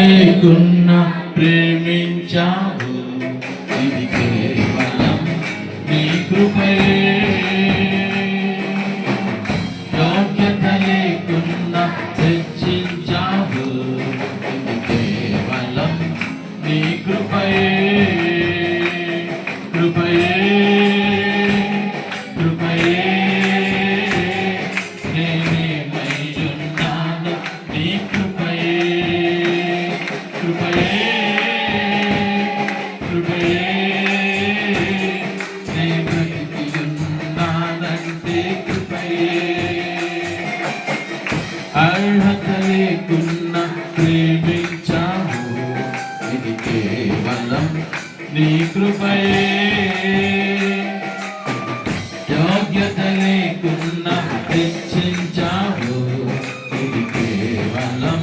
లేకున్నా ప్రేమించావు, ఇది కేవలం నీ కృపయే. యోగ్యత లేకున్నా హెచ్చించావు, ఇది కేవలం నీ కృపయే. కృపయే కృపయే నేనేమైయున్నాను నీ కృపయే. కృపయే కృపయే నే బ్రతికియున్నానంటే కృపయే. అర్హత లేకున్నా ప్రేమించావు, ఇది కేవలం నీ కృపయే. యోగ్యత లేకున్నా హెచ్చించావు, ఇది కేవలం.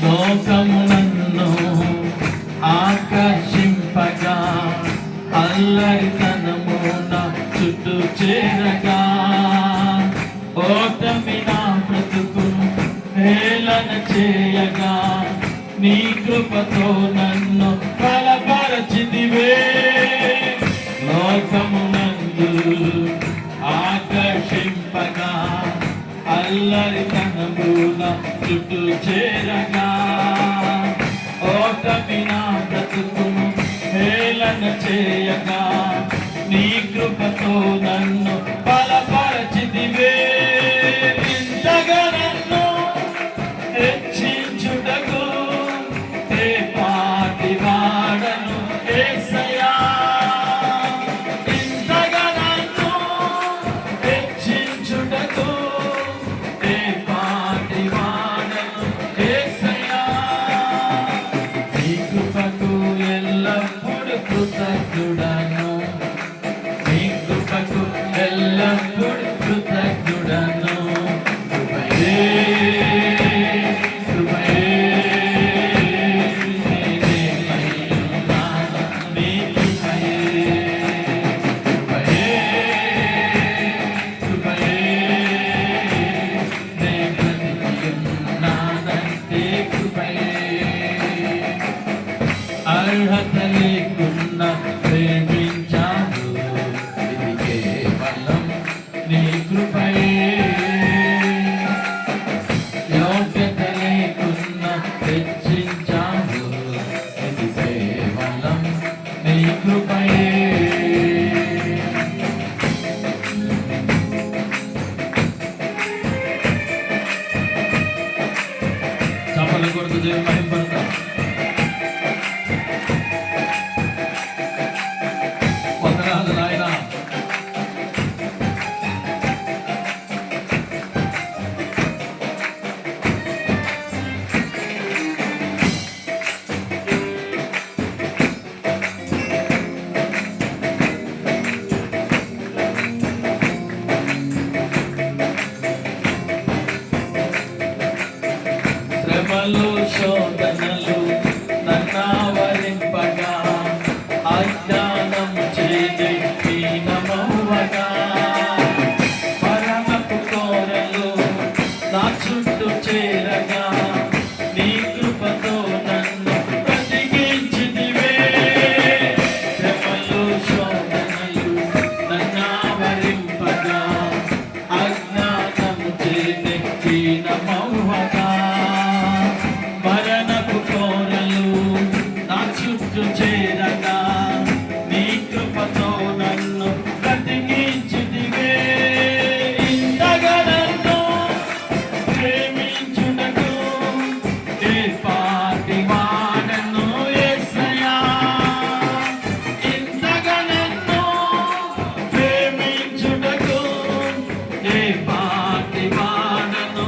లోకము నన్ను ఆకర్షింపగా, అల్లరితనము నా చుట్టూ చేరగా, ఓటమి నా బ్రతుకును హేళన చేయగా, నీ కృపతో నన్ను బలపరచితివే. లోకమునందు ఆకర్షింపగా, అల్లరితనము నా చుట్టూ చేరగా, ఓటమి నా బ్రతుకును హేళన చేయగా, నీ కృపతో నన్ను బలపరచితివే. ఇంతగా నన్ను హెచ్చించుటకు ఏ పాటి వాడను యేసయ్యా. ఇంతగా నన్ను హెచ్చించుటకు ఏ పాటి వాడను యేసయ్యా. నీ కృపకు ఎల్లప్పుడూ కృతజ్ఞుడను, నీ కృపకు ఎల్లప్పుడూ కృతజ్ఞుడను. కృపయే కృపయే నేనేమైయున్నాను నీ కృపయే. కృపయే కృపయే నే బ్రతికియున్నానంటే కృపయే. అర్హత లేకున్నా ప్రేమించావు, ఇది కేవలం నీ కృపయే. యోగ్యత లేకున్నా హెచ్చించావు, ఇది కేవలం నీ కృపయే. చప్పలు కొడుతూ దేవుని మహిమపడతాం. వందనాలు నాయనా. శ్రమలు శోధనలు నన్నావరింపగా, అజ్ఞానము చేది హీనమవ్వగా, మరణపు కోరలు నా చుట్టూ చేరగా, నీ కృపతో నన్ను బ్రతికించితివే. శ్రమలు శోధనలు నన్నావరింపగా, అజ్ఞానము చేది హీనమవ్వగా, మరణపు కోరలు నా చుట్టూ చేరగా, నీ కృపతో నన్ను బ్రతికించితివే. ఇంతగా నన్ను ప్రేమించుటకు ఏ పాటి వాడను యేసయ్యా. ఇంతగా నన్ను ప్రేమించుటకు ఏ పాటి వాడను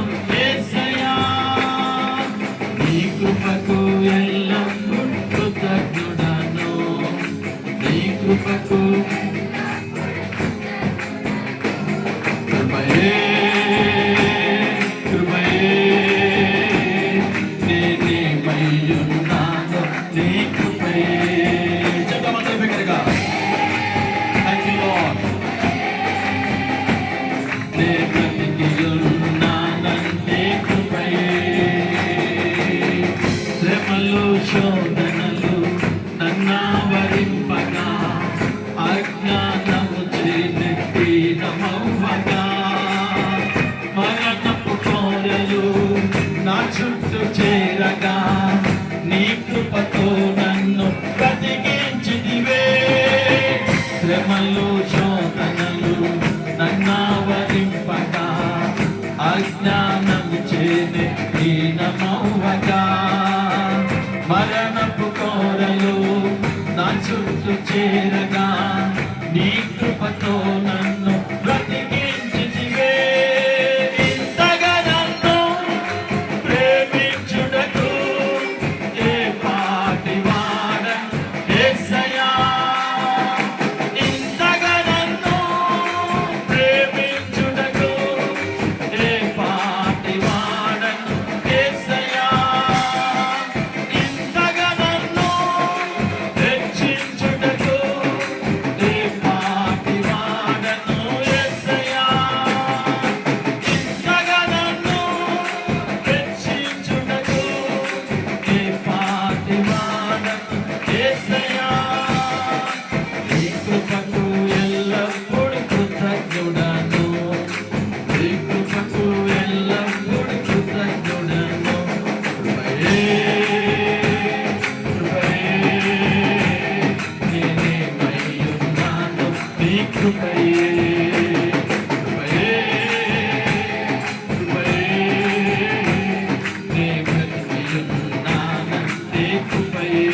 అజ్ఞానము చేనే హీనమవ్వగా మరణపు కోరలు నా చుట్టూ చేరగా నీ కృపతో నన్ను బ్రతికించితివే ఇంతగా నన్ను ప్రేమించుటకు ఏ పాటి వాడను యేసయ్యా ఇంతగా నన్ను ప్రేమించుటకు ఏ పాటి వాడను యేసయ్యా ఇంతగా నన్ను రక్షించుటకు ఏ పాటి వాడను యేసయ్యా ఇంతగా నన్ను రక్షించుటకు ఏ పాటి వాడను యేసయ్యా నీ కృపకు ఎల్లప్పుడూ కృతజ్ఞుడను నీ కృపకు ఎల్లప్పుడూ కృతజ్ఞుడను కృపయే నేనేమయ్యున్నాను నీ కృపయే నే బ్రతికియున్నాను నీ కృపయే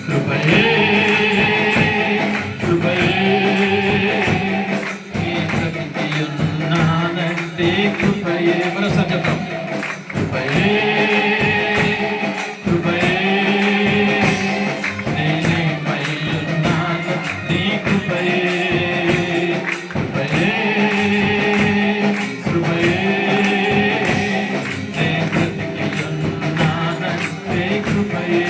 కృపయే కృపయే నీ బ్రతికియున్నానంటే కృపయే మరోసారి చెప్తాం కృపయే నేనేమయ్యున్నాను నీ కృపయే నే బ్రతికియున్నానంటే కృపయే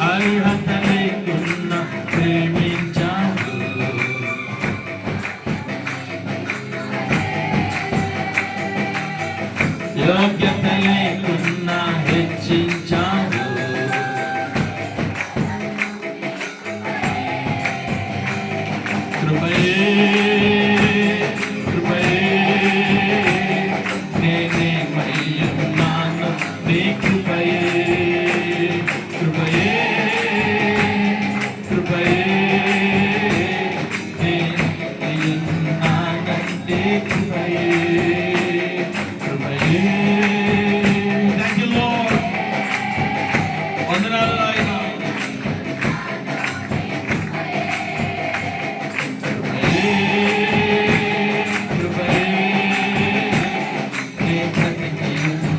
అర్హత లేకున్నా ప్రేమించావు యోగ్యత లేకున్నా హెచ్చించావు కృపయే నేనేమయ్యున్నాను నీ కృపయే నేనేమయ్యున్నానంటే కృపయే Thank you, Lord. వందనాలు నాయనా కృపయే నీ బ్రతికియున్నాను